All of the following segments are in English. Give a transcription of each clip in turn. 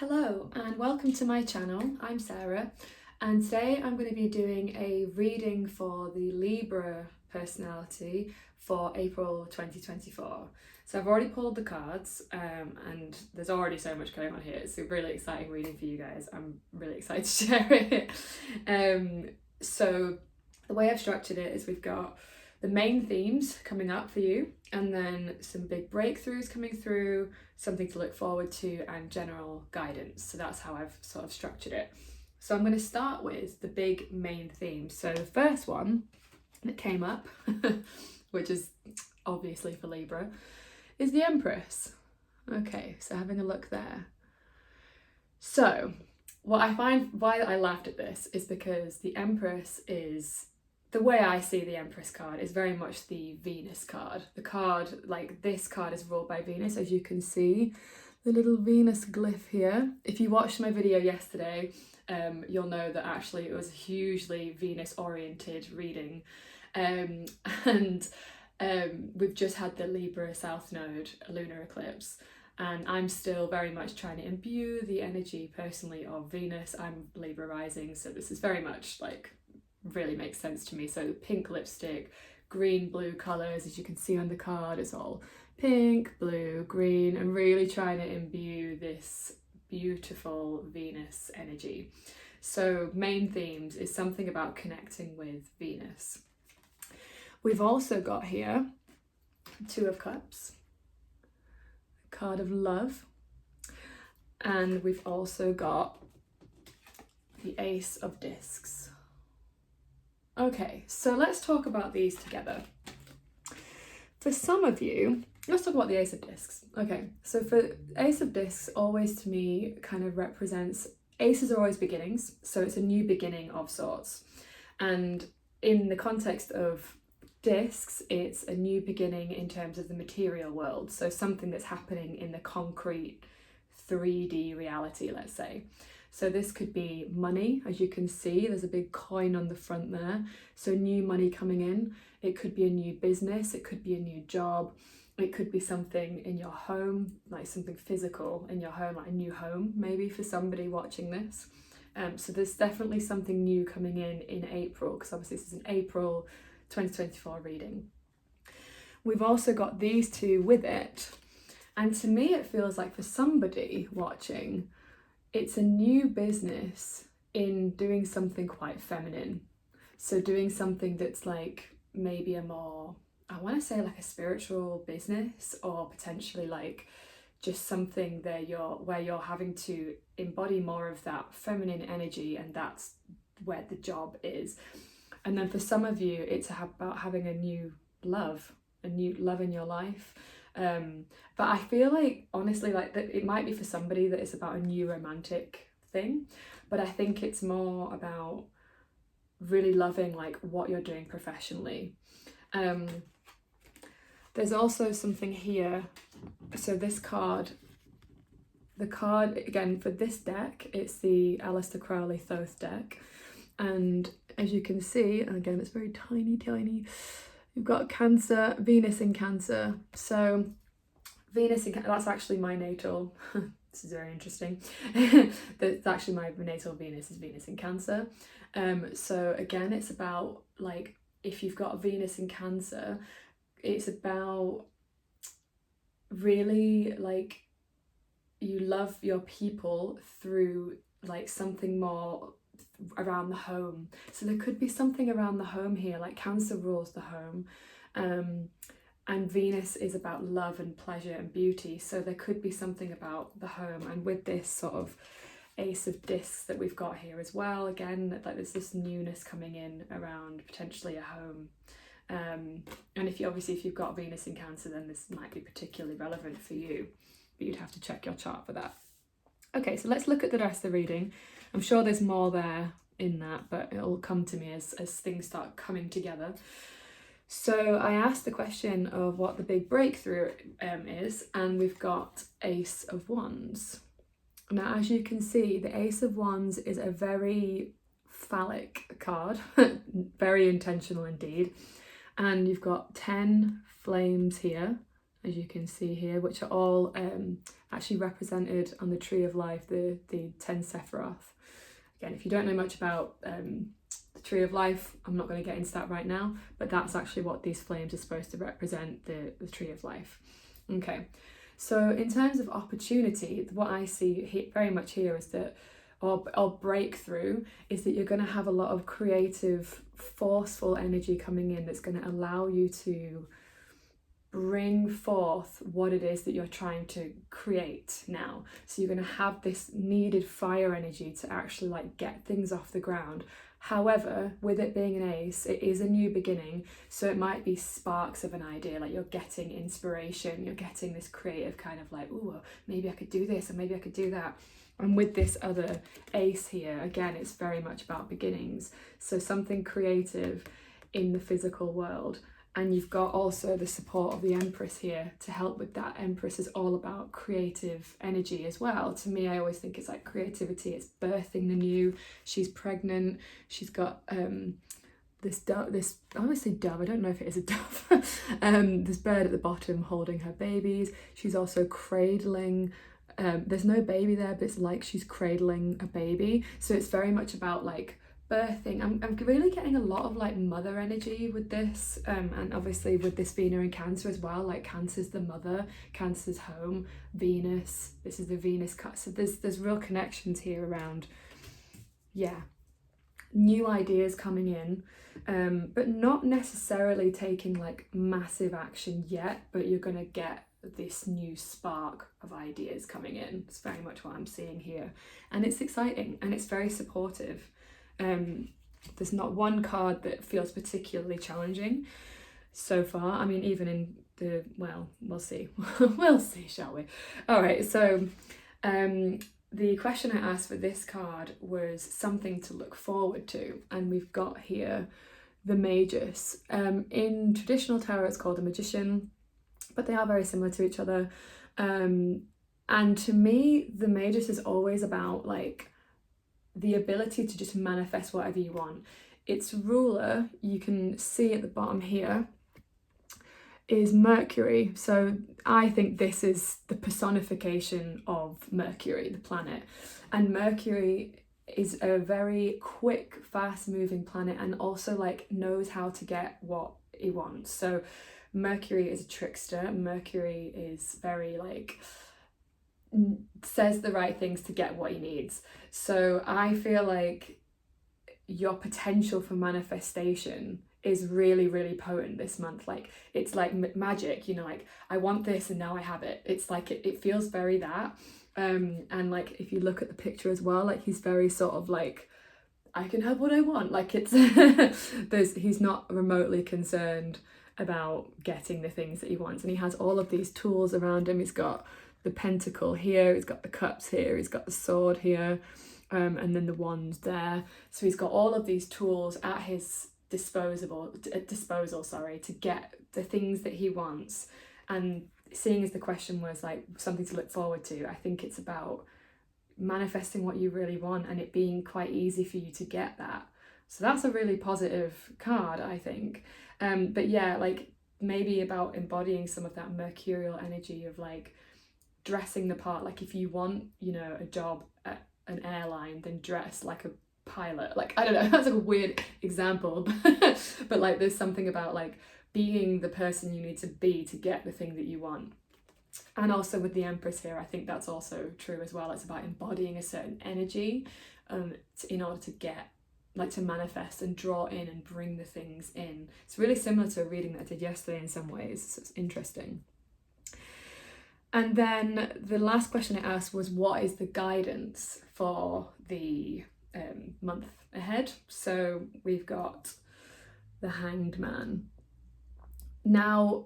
Hello and welcome to my channel. I'm Sarah and today I'm going to be doing a reading for the Libra personality for April 2024. So I've already pulled the cards and there's already so much going on here. It's a really exciting reading for you guys. I'm really excited to share it. So the way I've structured it is we've got the main themes coming up for you, and then some big breakthroughs coming through, something to look forward to, and general guidance. So that's how I've sort of structured it. So I'm going to start with the big main themes. So the first one that came up, which is obviously for Libra, is the Empress. Okay, so having a look there. So what I find, why I laughed at this is because the Empress is, the way I see the Empress card is very much the Venus card. The card, like this card is ruled by Venus, as you can see, the little Venus glyph here. If you watched my video yesterday, you'll know that actually it was a hugely Venus oriented reading. We've just had the Libra South Node lunar eclipse, and I'm still very much trying to imbue the energy personally of Venus. I'm Libra rising, so this is very much like really makes sense to me. So pink lipstick, green blue colours, as you can see on the card, it's all pink, blue, green, and really trying to imbue this beautiful Venus energy. So main themes is something about connecting with Venus. We've also got here Two of Cups, card of love, and we've also got the Ace of Discs. Okay, so let's talk about these together. For some of you, let's talk about the Ace of Discs. Okay, so for Ace of Discs, always to me kind of represents, aces are always beginnings, so it's a new beginning of sorts. And in the context of discs, it's a new beginning in terms of the material world, so something that's happening in the concrete 3D reality, let's say. So this could be money, as you can see, there's a big coin on the front there. So new money coming in. It could be a new business, it could be a new job, it could be something in your home, like something physical in your home, like a new home maybe for somebody watching this. So there's definitely something new coming in April, because obviously this is an April 2024 reading. We've also got these two with it. And to me, it feels like for somebody watching, it's a new business in doing something quite feminine. So doing something that's like maybe a more, I want to say like a spiritual business, or potentially like just something that where you're having to embody more of that feminine energy, and that's where the job is. And then for some of you, it's about having a new love in your life. But I feel like, honestly, like that it might be for somebody that it's about a new romantic thing, but I think it's more about really loving like what you're doing professionally. There's also something here. So this card, the card again for this deck, it's the Aleister Crowley Thoth deck, and as you can see, and again it's very tiny, you've got Cancer, Venus in Cancer. So Venus in Cancer, that's actually my natal, this is very interesting, that's actually my natal Venus is Venus in Cancer. So again, it's about like, if you've got Venus in Cancer, it's about really like you love your people through like something more around the home. So there could be something around the home here, like Cancer rules the home, and Venus is about love and pleasure and beauty, so there could be something about the home. And with this sort of Ace of Discs that we've got here as well, again, like there's this newness coming in around potentially a home. And if you've got Venus in Cancer, then this might be particularly relevant for you, but you'd have to check your chart for that. Okay, so let's look at the rest of the reading. I'm sure there's more there in that, but it'll come to me as things start coming together. So I asked the question of what the big breakthrough is, and we've got Ace of Wands. Now, as you can see, the Ace of Wands is a very phallic card, very intentional indeed. And you've got 10 flames here, as you can see here, which are all actually represented on the Tree of Life, the 10 Sephiroth. Again, if you don't know much about the Tree of Life, I'm not going to get into that right now, but that's actually what these flames are supposed to represent, the Tree of Life. Okay, so in terms of opportunity, what I see very much here is that, or breakthrough, is that you're going to have a lot of creative, forceful energy coming in that's going to allow you to bring forth what it is that you're trying to create now. So you're going to have this needed fire energy to actually like get things off the ground. However, with it being an ace, it is a new beginning, so it might be sparks of an idea, like you're getting inspiration, you're getting this creative kind of like, ooh, maybe I could do this, or maybe I could do that. And with this other ace here, again, it's very much about beginnings. So something creative in the physical world. And you've got also the support of the Empress here to help with that. Empress is all about creative energy as well. To me, I always think it's like creativity, it's birthing the new. She's pregnant, she's got this dove, I always say dove, I don't know if it is a dove, this bird at the bottom holding her babies. She's also cradling, there's no baby there, but it's like she's cradling a baby. So it's very much about like birthing. I'm really getting a lot of like mother energy with this, and obviously with this Venus in Cancer as well. Like Cancer's the mother, Cancer's home, Venus, this is the Venus cut. So there's real connections here around, yeah, new ideas coming in, but not necessarily taking like massive action yet, but you're gonna get this new spark of ideas coming in. It's very much what I'm seeing here, and it's exciting and it's very supportive. There's not one card that feels particularly challenging so far. I mean, even in the, well, we'll see. We'll see, shall we? All right, so the question I asked for this card was something to look forward to, and we've got here the Magus. In traditional tarot, it's called a magician, but they are very similar to each other. And to me, the Magus is always about like the ability to just manifest whatever you want. Its ruler, you can see at the bottom here, is Mercury. So I think this is the personification of Mercury, the planet. And Mercury is a very quick, fast moving planet, and also like knows how to get what he wants. So Mercury is a trickster. Mercury is very like, says the right things to get what he needs. So I feel like your potential for manifestation is really, really potent this month. Like it's like magic, you know, like I want this and now I have it. It's like it feels very that. And like if you look at the picture as well, like he's very sort of like, I can have what I want. Like it's he's not remotely concerned about getting the things that he wants, and he has all of these tools around him. He's got the pentacle here, he's got the cups here, he's got the sword here, and then the wands there. So he's got all of these tools at his disposal, to get the things that he wants. And seeing as the question was like something to look forward to, I think it's about manifesting what you really want and it being quite easy for you to get that. So that's a really positive card, I think. But yeah, like maybe about embodying some of that mercurial energy of like dressing the part. Like if you want, you know, a job at an airline, then dress like a pilot. Like I don't know, that's like a weird example, but like there's something about like being the person you need to be to get the thing that you want. And also with the Empress here, I think that's also true as well. It's about embodying a certain energy in order to get, like to manifest and draw in and bring the things in. It's really similar to a reading that I did yesterday in some ways, so it's interesting. And then the last question I asked was, what is the guidance for the month ahead? So we've got the Hanged Man. Now,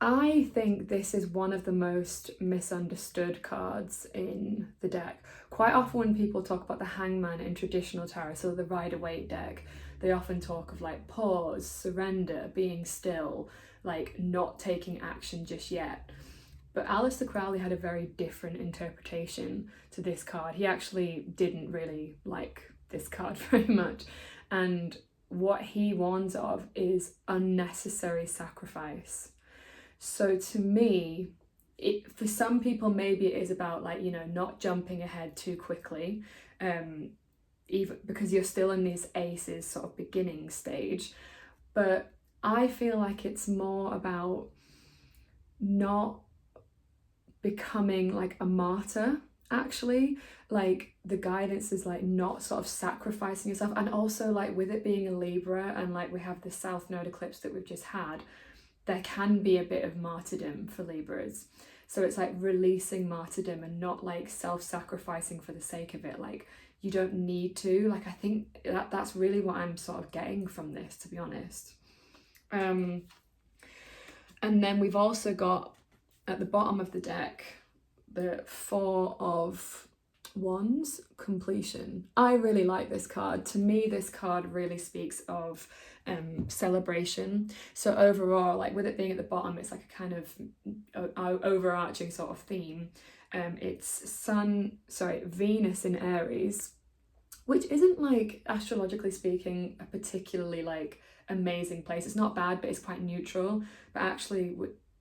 I think this is one of the most misunderstood cards in the deck. Quite often when people talk about the Hangman in traditional tarot, so the Rider-Waite deck, they often talk of like pause, surrender, being still, like not taking action just yet. But Aleister Crowley had a very different interpretation to this card. He actually didn't really like this card very much. And what he warns of is unnecessary sacrifice. So to me, for some people, maybe it is about like, you know, not jumping ahead too quickly, even because you're still in these aces sort of beginning stage. But I feel like it's more about not becoming like a martyr, actually. Like the guidance is like not sort of sacrificing yourself, and also like with it being a Libra and like we have the South Node eclipse that we've just had, there can be a bit of martyrdom for Libras. So it's like releasing martyrdom and not like self-sacrificing for the sake of it. Like you don't need to. Like I think that's really what I'm sort of getting from this, to be honest. And then we've also got at the bottom of the deck the Four of Wands, completion. I really like this card. To me, this card really speaks of celebration. So overall, like with it being at the bottom, it's like a kind of overarching sort of theme. It's Venus in Aries, which isn't like astrologically speaking a particularly like amazing place. It's not bad, but it's quite neutral. But actually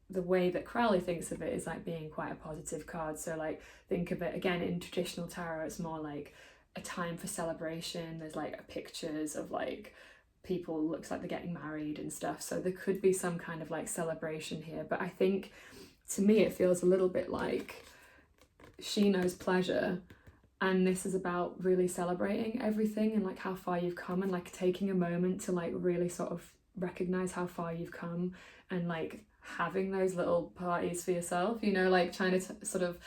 the way that Crowley thinks of it is like being quite a positive card. So like think of it again in traditional tarot, it's more like a time for celebration. There's like pictures of like people, looks like they're getting married and stuff, so there could be some kind of like celebration here. But I think to me it feels a little bit like she knows pleasure, and this is about really celebrating everything and like how far you've come, and like taking a moment to like really sort of recognize how far you've come, and like having those little parties for yourself, you know, like trying to sort of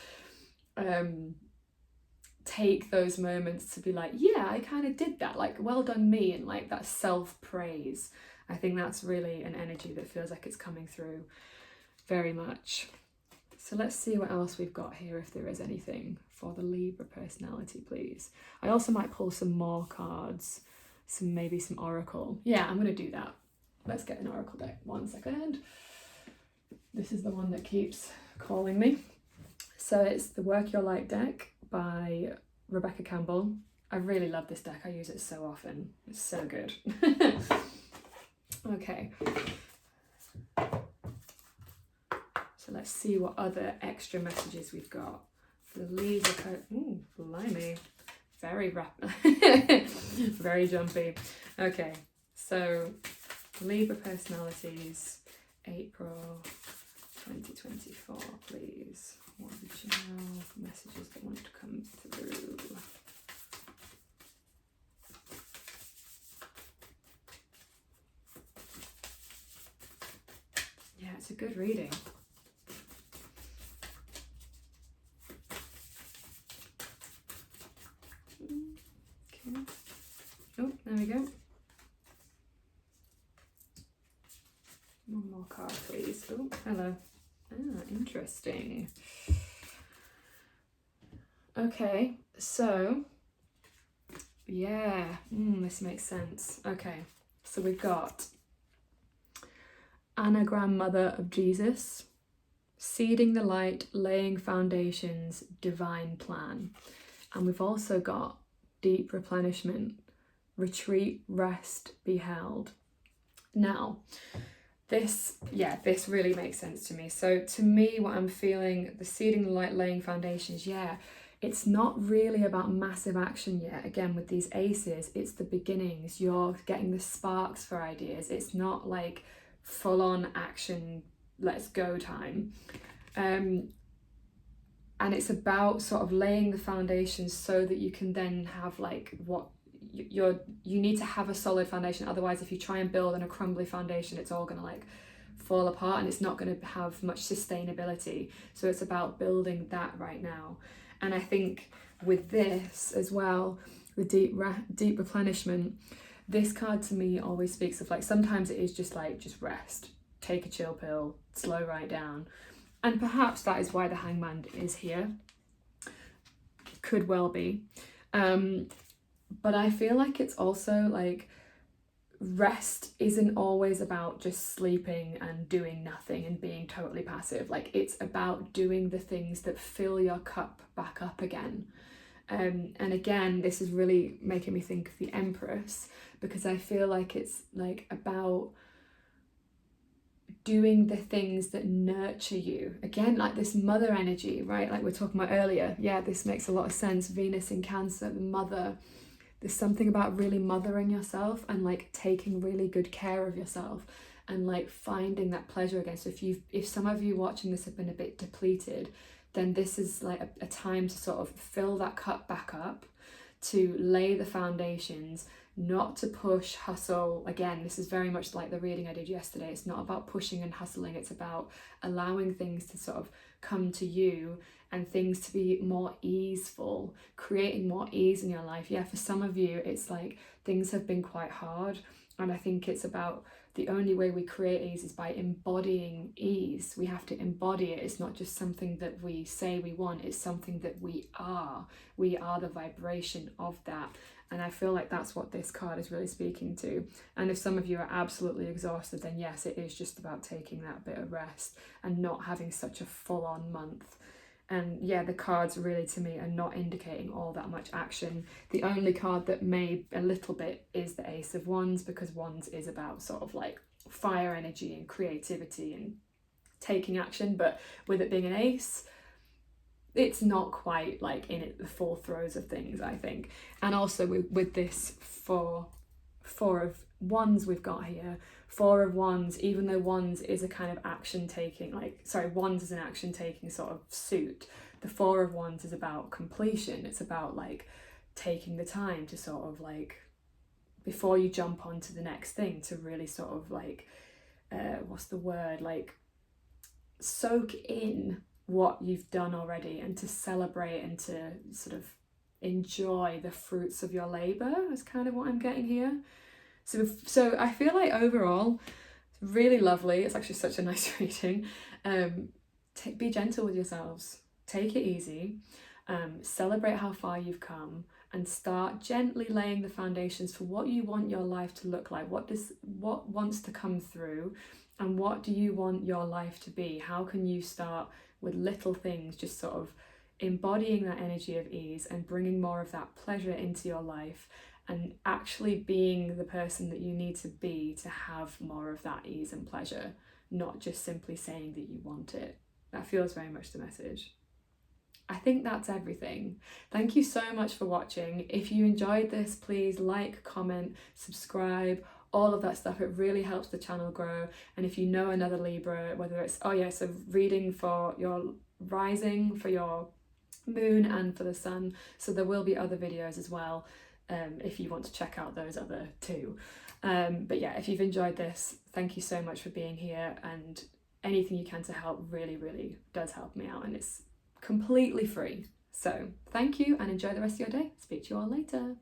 take those moments to be like, yeah, I kind of did that, like well done me, and like that self-praise. I think that's really an energy that feels like it's coming through very much. So let's see what else we've got here, if there is anything for the Libra personality, please. I also might pull some more cards, maybe some oracle. Yeah, I'm gonna do that. Let's get an oracle deck. 1 second. This is the one that keeps calling me. So it's the Work Your Light deck by Rebecca Campbell. I really love this deck. I use it so often. It's so good. Okay. So let's see what other extra messages we've got for the Libra code. Ooh, blimey. Very rapid. Very jumpy. Okay, so Libra personalities, April 2024, please. What are the general messages that want to come through? Yeah, it's a good reading. Okay. Oh, there we go. One more card, please. Oh, hello. Ah, interesting. Okay, so yeah, this makes sense. Okay, so we've got Anagram Mother of Jesus, Seeding the Light, Laying Foundations, Divine Plan. And we've also got Deep Replenishment, Retreat, Rest, Be Held. Now, this really makes sense to me. So to me, what I'm feeling, the Seeding the Light, Laying Foundations, it's not really about massive action yet. Again, with these aces, it's the beginnings. You're getting the sparks for ideas. It's not like full-on action, let's go time. And it's about sort of laying the foundations so that you can then have like what you need to have a solid foundation. Otherwise, if you try and build on a crumbly foundation, it's all gonna like fall apart and it's not going to have much sustainability. So it's about building that right now. And I think with this as well, the deep replenishment, this card to me always speaks of like, sometimes it is just like, just rest, take a chill pill, slow right down. And perhaps that is why the Hangman is here. Could well be. But I feel like it's also like, rest isn't always about just sleeping and doing nothing and being totally passive. Like, it's about doing the things that fill your cup back up again. And again, this is really making me think of the Empress, because I feel like it's like about doing the things that nurture you. Again, like this mother energy, right? Like we were talking about earlier. Yeah, this makes a lot of sense. Venus in Cancer, the mother. There's something about really mothering yourself and like taking really good care of yourself and like finding that pleasure again. So if some of you watching this have been a bit depleted, then this is like a time to sort of fill that cup back up, to lay the foundations, not to push, hustle. Again, this is very much like the reading I did yesterday. It's not about pushing and hustling. It's about allowing things to sort of come to you and things to be more easeful, creating more ease in your life. Yeah, for some of you, it's like things have been quite hard. And I think it's about the only way we create ease is by embodying ease. We have to embody it. It's not just something that we say we want, it's something that we are. We are the vibration of that. And I feel like that's what this card is really speaking to. And if some of you are absolutely exhausted, then yes, it is just about taking that bit of rest and not having such a full-on month. And yeah, the cards really to me are not indicating all that much action. The only card that may a little bit is the Ace of Wands, because Wands is about sort of like fire energy and creativity and taking action. But with it being an ace, it's not quite like in it the full throes of things, I think. And also with this four of Wands we've got here, Four of Wands, even though Wands is a kind of action taking, Wands is an action taking sort of suit, the Four of Wands is about completion. It's about like taking the time to sort of like, before you jump onto the next thing, to really sort of like soak in what you've done already and to celebrate and to sort of enjoy the fruits of your labor is kind of what I'm getting here. So I feel like overall, it's really lovely. It's actually such a nice reading. Be gentle with yourselves. Take it easy. Celebrate how far you've come and start gently laying the foundations for what you want your life to look like. What wants to come through, and what do you want your life to be? How can you start with little things, just sort of embodying that energy of ease and bringing more of that pleasure into your life, and actually being the person that you need to be to have more of that ease and pleasure, not just simply saying that you want it. That feels very much the message. I think that's everything. Thank you so much for watching. If you enjoyed this, please like, comment, subscribe, all of that stuff. It really helps the channel grow. And if you know another Libra, whether it's, so reading for your rising, for your moon, and for the sun. So there will be other videos as well, if you want to check out those other two. But yeah, if you've enjoyed this, thank you so much for being here, and anything you can to help really, really does help me out, and it's completely free. So thank you and enjoy the rest of your day. Speak to you all later.